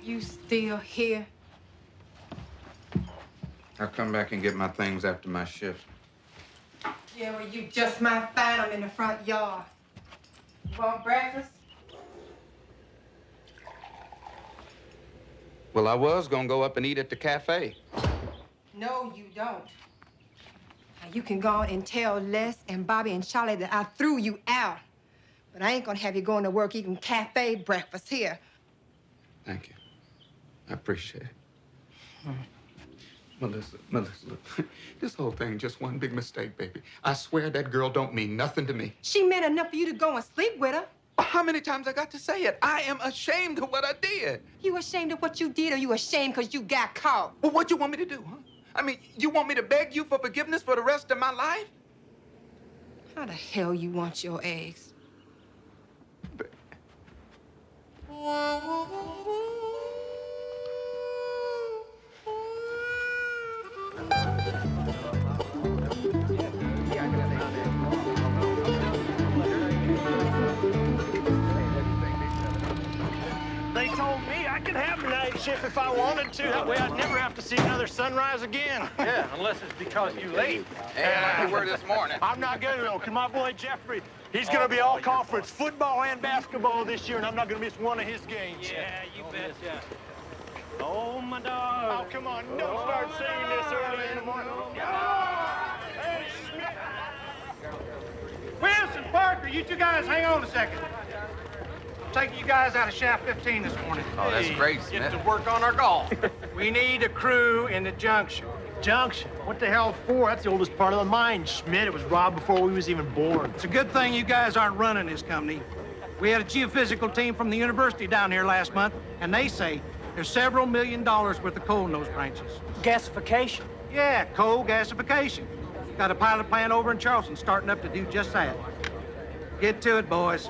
You still here? I'll come back and get my things after my shift. Yeah, well, you just might find them in the front yard. You want breakfast? Well, I was gonna go up and eat at the cafe. No, you don't. Now, you can go on and tell Les and Bobby and Charlie that I threw you out. But I ain't gonna have you going to work eating cafe breakfast here. Thank you. I appreciate it. Melissa, look, this whole thing just one big mistake, baby. I swear that girl don't mean nothing to me. She meant enough for you to go and sleep with her. How many times I got to say it? I am ashamed of what I did. You ashamed of what you did, or you ashamed because you got caught? Well, what you want me to do, huh? I mean, you want me to beg you for forgiveness for the rest of my life? How the hell you want your eggs? They told me I could have a night shift if I wanted to. That way I'd never have to see another sunrise again. Yeah, unless it's because you late. Yeah, like you were this morning. I'm not going to, though, because my boy Jeffrey, he's going to be all conference football and basketball this year, and I'm not going to miss one of his games. Yeah, you betcha. Oh, my dog. Oh, come on, don't start singing this early in the morning. Hey, Schmidt. Wilson, Parker, you two guys hang on a second. Taking you guys out of shaft 15 this morning. Oh, that's great, Get Smith. to work on our golf. We need a crew in the Junction. Junction? What the hell for? That's the oldest part of the mine, Schmidt. It was robbed before we was even born. It's a good thing you guys aren't running this company. We had a geophysical team from the university down here last month, and they say there's several $1 million worth of coal in those branches. Gasification? Yeah, coal gasification. Got a pilot plant over in Charleston starting up to do just that. Get to it, boys.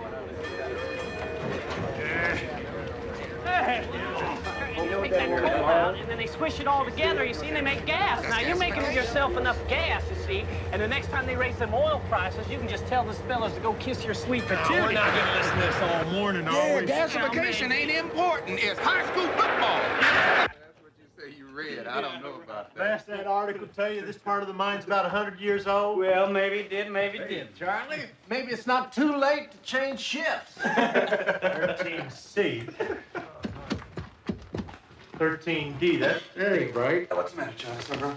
They take that coal out, and then they squish it all together, you see, and they make gas. Now, you're making yourself enough gas, you see, and the next time they raise them oil prices, you can just tell those fellas to go kiss your sweet patootie. We're not going to listen to this all morning, are we? Gasification ain't important. It's high school football. That's what you say you read. I don't know about that. Last that article tell you this part of the mine's about 100 years old? Well, maybe it did, maybe it didn't. Charlie, maybe it's not too late to change shifts. 13C. 13D, that ain't right. What's the matter, Charlie?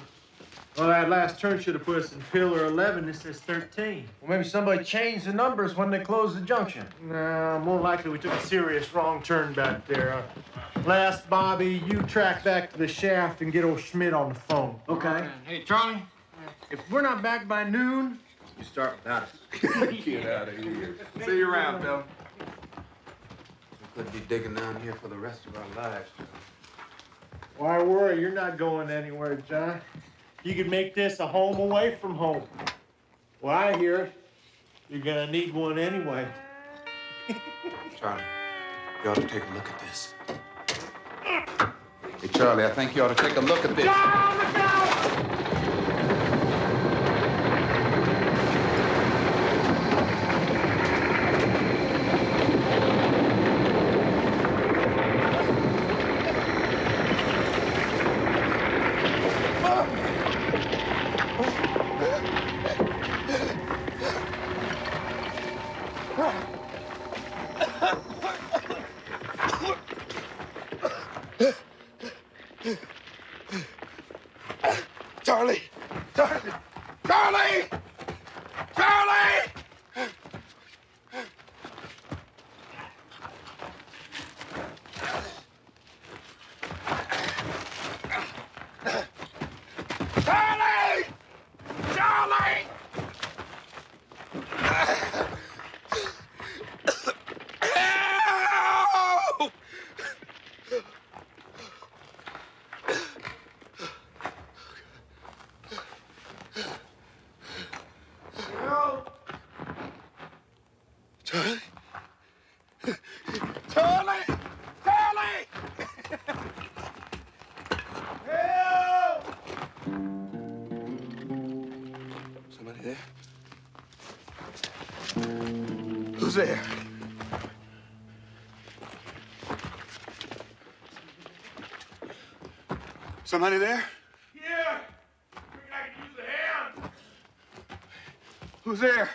Well, that last turn should have put us in pillar 11. This says 13. Well, maybe somebody changed the numbers when they closed the junction. No, more likely we took a serious wrong turn back there. Last, Bobby, you track back to the shaft and get old Schmidt on the phone. Okay. Hey, Charlie, If we're not back by noon, You start without us. Get out of here. See you around, Bill. We could be digging down here for the rest of our lives. why worry? You're not going anywhere, John. You could make this a home away from home. Well, I hear you're gonna need one anyway. Charlie, you ought to take a look at this. Hey, Charlie, I think you ought to take a look at this. John, look out! Charlie! Charlie! Charlie! Charlie! Charlie! Charlie! Help! Charlie? Charlie! Charlie! Help! Somebody there? Who's there? Somebody there? Yeah. I think I can use a hand. Who's there?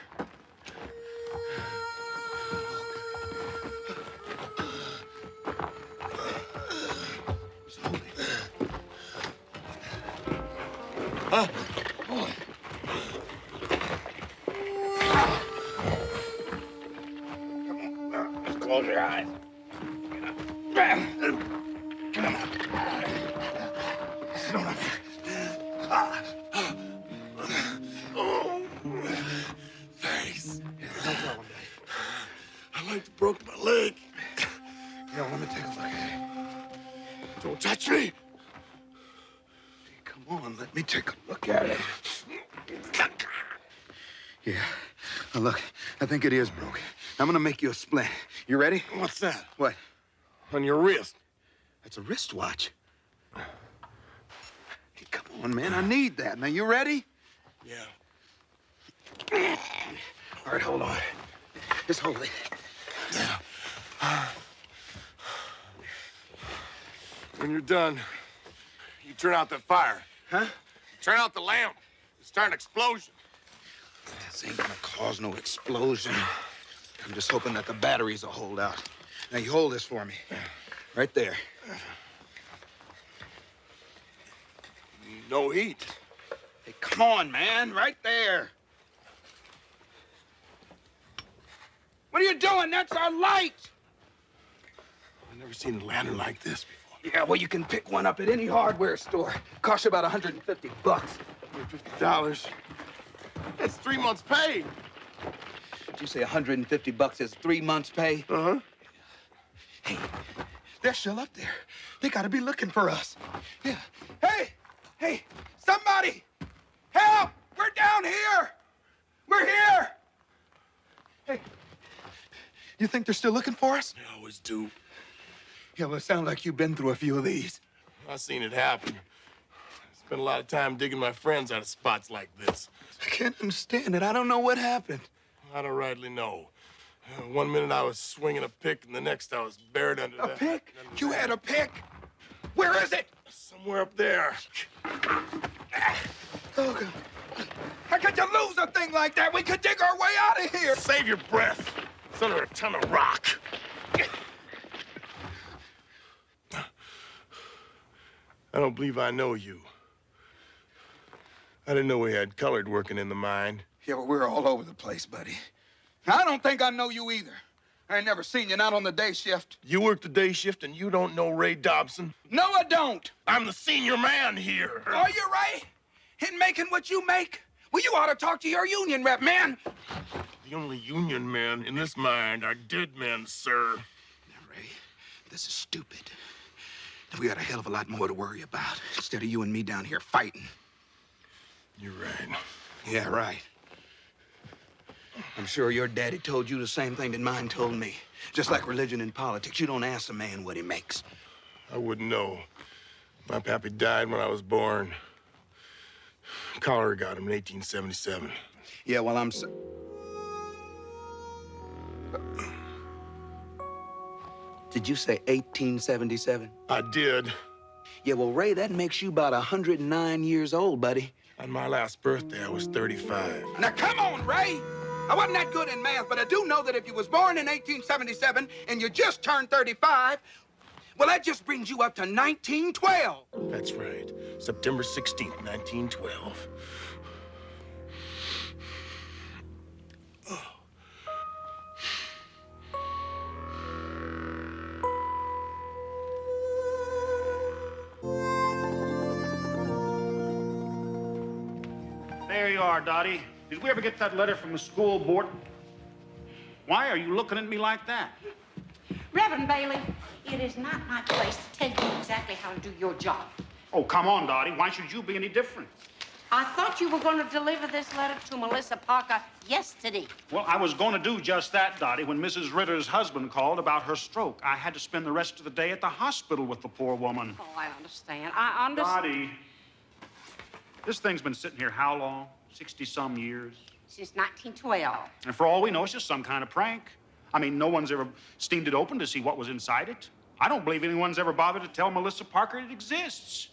Huh? Boy. Just close your eyes. Come on. Sit on Thanks. No problem, Daddy. I like to broke my leg. Yeah, let me take a look at it. Don't touch me. Come on, let me take a look at it. Yeah. Now, look, I think it is broke. I'm gonna make you a splint. You ready? What's that? What? On your wrist. That's a wristwatch. Hey, come on, man. I need that. Now, you ready? Yeah. All right, hold on. Just hold it. Yeah. When you're done, you turn out the fire. Huh? Turn out the lamp. Start an explosion. This ain't gonna cause no explosion. I'm just hoping that the batteries will hold out. Now, you hold this for me. Right there. No heat. Hey, come on, man. Right there. What are you doing? That's our light. I've never seen a lantern like this before. Yeah, well, you can pick one up at any hardware store. Costs you about $150. $50. That's 3 months' pay. Did you say $150 is 3 months' pay? Uh-huh. Hey, they're still up there. They gotta be looking for us. Yeah. Hey, somebody! Help! We're down here! We're here! Hey, you think they're still looking for us? They always do. Yeah, well, it sounds like you've been through a few of these. I've seen it happen. I spent a lot of time digging my friends out of spots like this. I can't understand it. I don't know what happened. I don't rightly know. One minute I was swinging a pick, and the next I was buried under A that. pick? You had a pick? Where is it? Somewhere up there. Oh, God. How could you lose a thing like that? We could dig our way out of here. Save your breath. It's under a ton of rock. I don't believe I know you. I didn't know we had colored working in the mine. Yeah, well, we're all over the place, buddy. I don't think I know you either. I ain't never seen you, not on the day shift. You work the day shift and you don't know Ray Dobson? No, I don't. I'm the senior man here. Are you right? In making what you make? Well, you ought to talk to your union rep, man. The only union men in this mine are dead men, sir. Now, Ray, this is stupid. We got a hell of a lot more to worry about instead of you and me down here fighting. You're right. Yeah, right. I'm sure your daddy told you the same thing that mine told me. Just like religion and politics, you don't ask a man what he makes. I wouldn't know. My pappy died when I was born. Cholera got him in 1877. Yeah, well, Did you say 1877? I did. Yeah, well, Ray, that makes you about 109 years old, buddy. On my last birthday, I was 35. Now, come on, Ray! I wasn't that good in math, but I do know that if you was born in 1877 and you just turned 35, well, that just brings you up to 1912. That's right. September 16th, 1912. There you are, Dottie. Did we ever get that letter from the school board? Why are you looking at me like that? Reverend Bailey, it is not my place to tell you exactly how to do your job. Oh, come on, Dottie. Why should you be any different? I thought you were going to deliver this letter to Melissa Parker yesterday. Well, I was going to do just that, Dottie, when Mrs. Ritter's husband called about her stroke. I had to spend the rest of the day at the hospital with the poor woman. Oh, I understand. I understand. Dottie, this thing's been sitting here how long? 60-some years? Since 1912. And for all we know, it's just some kind of prank. I mean, no one's ever steamed it open to see what was inside it. I don't believe anyone's ever bothered to tell Melissa Parker it exists.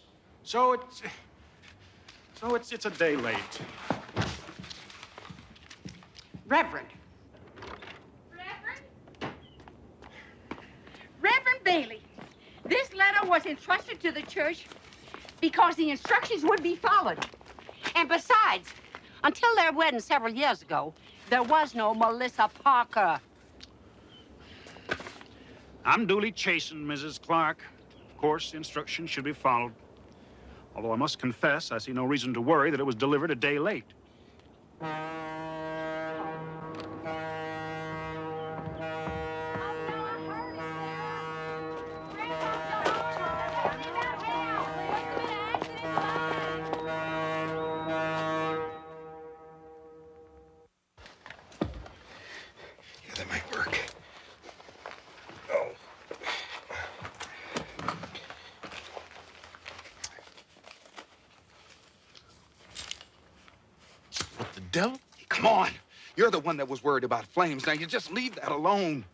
So it's a day late. Reverend. Reverend Bailey, this letter was entrusted to the church because the instructions would be followed. And besides, until their wedding several years ago, there was no Melissa Parker. I'm duly chastened, Mrs. Clark. Of course, the instructions should be followed. Although I must confess, I see no reason to worry that it was delivered a day late. Yeah, that might work. Oh. What the devil? Come on. You're the one that was worried about flames. Now, you just leave that alone.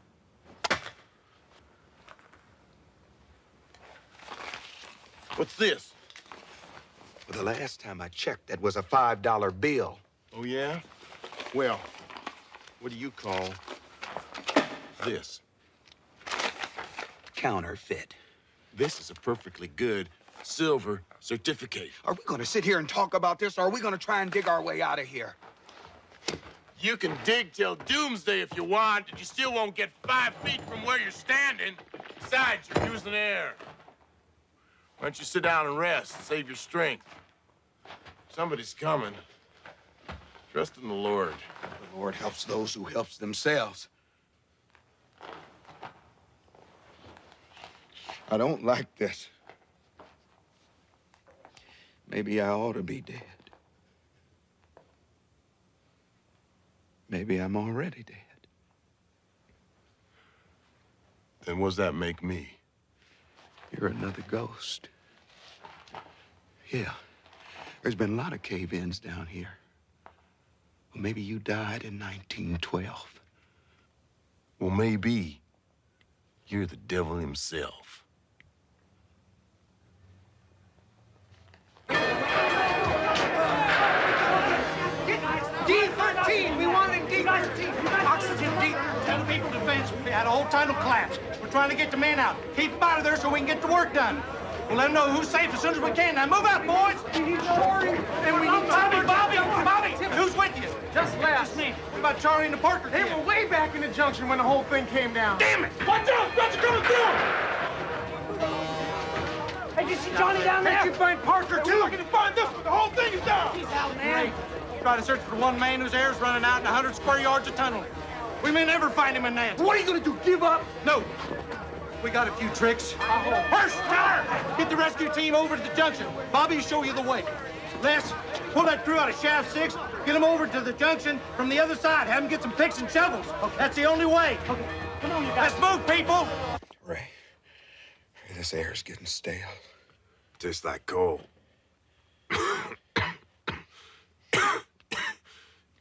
What's this? Well, the last time I checked, that was a $5 bill. Oh, yeah? Well, what do you call this? Counterfeit. This is a perfectly good silver certificate. Are we going to sit here and talk about this, or are we going to try and dig our way out of here? You can dig till doomsday if you want, and you still won't get 5 feet from where you're standing. Besides, you're using air. Why don't you sit down and rest, save your strength? Somebody's coming. Trust in the Lord. The Lord helps those who helps themselves. I don't like this. Maybe I ought to be dead. Maybe I'm already dead. Then what does that make me? You're another ghost. Yeah. There's been a lot of cave-ins down here. Well, maybe you died in 1912. Well, maybe you're the devil himself. D13! We wanted D13! Oxygen D13! Tell the people defense we had a whole tunnel collapse. We're trying to get the men out. Keep them out of there so we can get the work done. We'll let them know who's safe as soon as we can. Now move out, boys! We need Charlie, and we need Bobby! Who's with you? Just left. Just me. What about Charlie and the Parker They kid? were way back in the junction when the whole thing came down. Damn it! Watch out! Brother coming through! Hey, did you see Johnny down Hey, there? you find Parker, too? We're looking to find this one. The whole thing is down. He's out, man. Try to search for one man whose hair's running out in 100 square yards of tunnel. We may never find him in that. What are you going to do, give up? No. We got a few tricks. First, Tyler, get the rescue team over to the junction. Bobby will show you the way. Les, pull that crew out of shaft 6. Get them over to the junction from the other side. Have them get some picks and shovels. Okay. That's the only way. Okay. Come on, you guys. Let's move, people. Ray, this air's getting stale. Tastes like coal.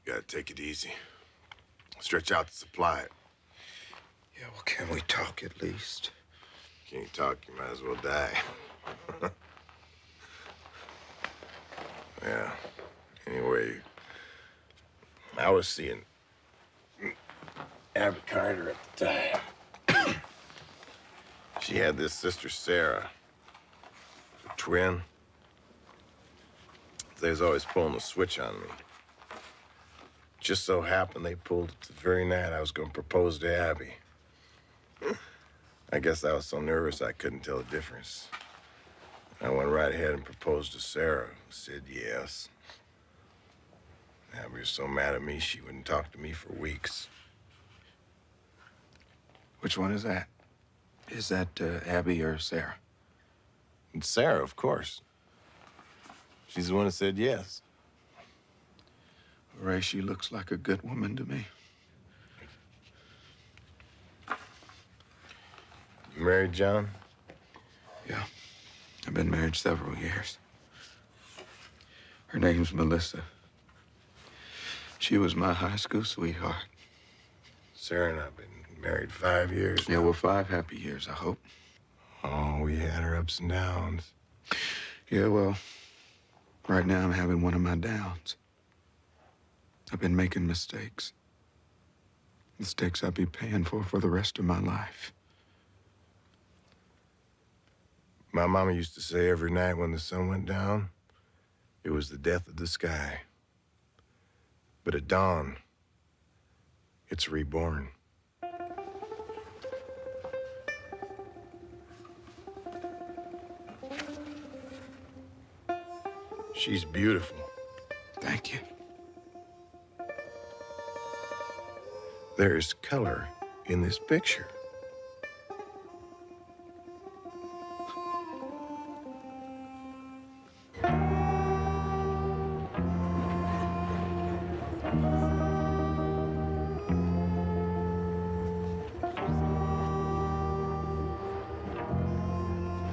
You gotta take it easy. Stretch out to supply it. Yeah, well, can we talk at least? Can't talk, you might as well die. Yeah. Anyway, I was seeing Abby Carter at the time. She had this sister, Sarah, a twin. They was always pulling the switch on me. Just so happened they pulled it the very night I was going to propose to Abby. I guess I was so nervous I couldn't tell the difference. I went right ahead and proposed to Sarah, who said yes. Abby was so mad at me, she wouldn't talk to me for weeks. Which one is that? Is that Abby or Sarah? It's Sarah, of course. She's the one that said yes. Ray, she looks like a good woman to me. You married, John? Yeah. I've been married several years. Her name's Melissa. She was my high school sweetheart. Sarah and I've been married 5 years. Yeah, well, 5 happy years, I hope. Oh, we had our ups and downs. Yeah, well, right now I'm having one of my downs. I've been making mistakes. Mistakes I'll be paying for the rest of my life. My mama used to say every night when the sun went down, it was the death of the sky. But at dawn, it's reborn. She's beautiful. Thank you. There is color in this picture.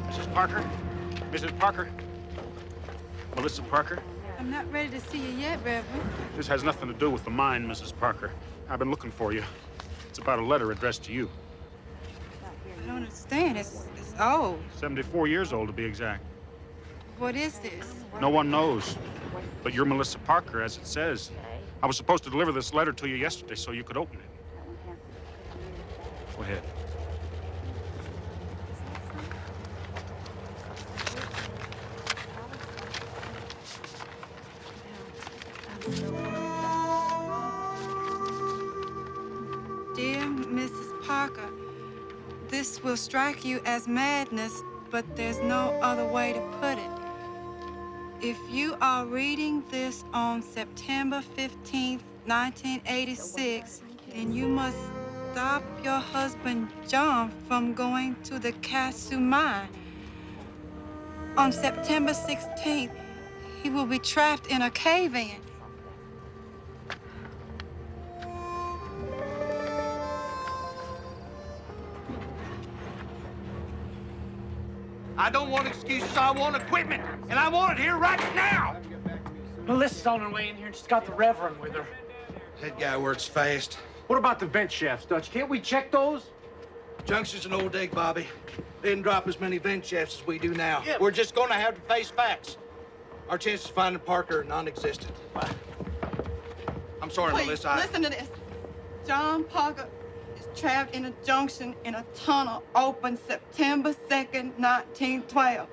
Mrs. Parker? Mrs. Parker? Melissa Parker? I'm not ready to see you yet, Reverend. This has nothing to do with the mine, Mrs. Parker. I've been looking for you. It's about a letter addressed to you. I don't understand. It's old. 74 years old, to be exact. What is this? No one knows. But you're Melissa Parker, as it says. I was supposed to deliver this letter to you yesterday so you could open it. Go ahead. Dear Mrs. Parker, this will strike you as madness, but there's no other way to put it. If you are reading this on September 15th, 1986, then you must stop your husband, John, from going to the Casu mine. On September 16th, he will be trapped in a cave-in. I don't want excuses. I want equipment, and I want it here right now. Melissa's on her way in here, and she's got the Reverend with her. That guy works fast. What about the vent shafts, Dutch? Can't we check those? Junction's an old dig, Bobby. They didn't drop as many vent shafts as we do now. Yeah. We're just gonna have to face facts. Our chances of finding Parker are non-existent. I'm sorry, Please, Melissa. listen to this. John Parker is trapped in a junction in a tunnel opened September 2nd, 1912.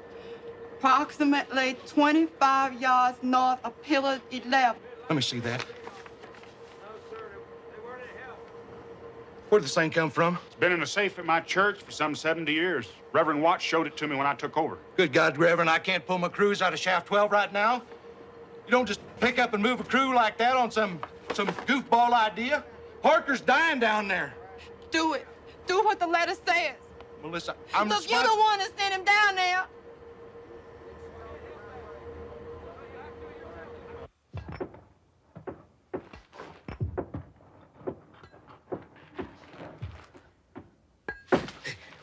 Approximately 25 yards north of Pillar 11. Let me see that. Where'd this thing come from? It's been in a safe at my church for some 70 years. Reverend Watts showed it to me when I took over. Good God, Reverend, I can't pull my crews out of Shaft 12 right now. You don't just pick up and move a crew like that on some goofball idea. Parker's dying down there. Do it. Do what the letter says. Melissa, I'm Look, you're the one that sent him down there.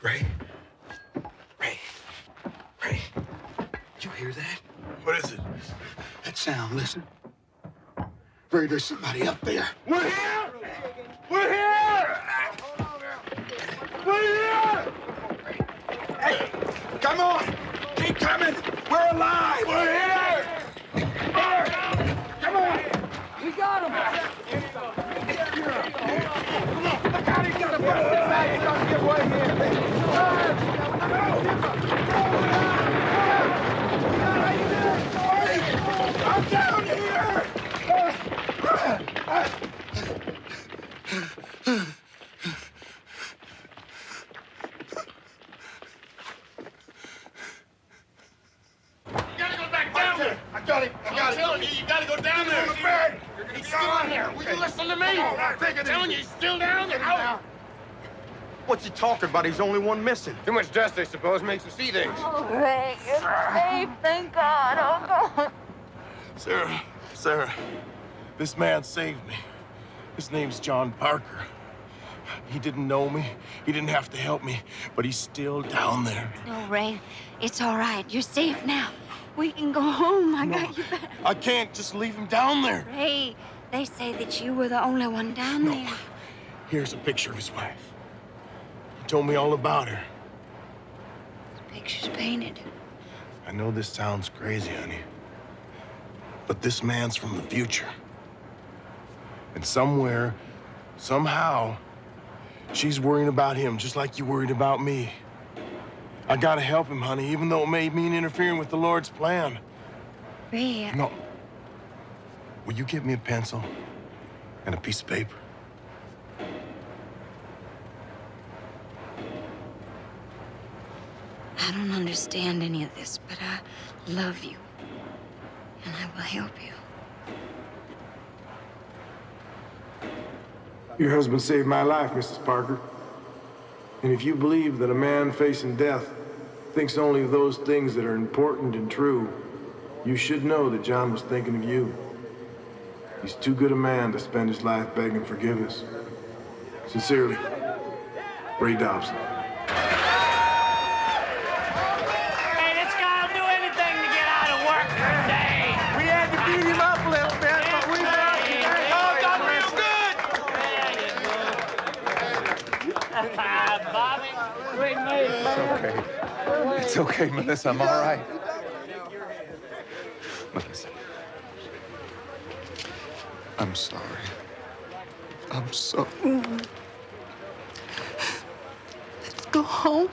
Ray. You hear that? What is it? That sound, listen. Ray, there's somebody up there. We're here! We're here! We're here! Hey, come on! Keep coming! We're alive! We're here! Come on! We got him! Look out, he's got a busted bag. He's got to get away here. I'm down here! I got him. I'm telling you, you gotta go down there. He's still down there. Will you listen to me? I'm telling you, he's still down there. Out. What's he talking about? He's the only one missing. Too much dust, I suppose, makes him see things. Oh, Ray, you're safe. Thank God. Oh, God. Sarah, this man saved me. His name's John Parker. He didn't know me. He didn't have to help me, but he's still down there. No, Ray, it's all right. You're safe now. We can go home. I got you back. I can't just leave him down there. Ray, they say that you were the only one down there. Here's a picture of his wife. He told me all about her. The picture's painted. I know this sounds crazy, honey, but this man's from the future. And somewhere, somehow, she's worrying about him just like you worried about me. I gotta help him, honey, even though it may mean interfering with the Lord's plan. Red. No. Will you get me a pencil and a piece of paper? I don't understand any of this, but I love you. And I will help you. Your husband saved my life, Mrs. Parker. And if you believe that a man facing death thinks only of those things that are important and true, you should know that John was thinking of you. He's too good a man to spend his life begging forgiveness. Sincerely, Ray Dobson. Hey, this guy'll do anything to get out of work for a day. We had to beat him up a little bit, but we got him. Oh, done real good! Bobby, great move. It's okay. It's okay, Melissa. I'm all right. Melissa. I'm sorry. I'm so... Let's go home.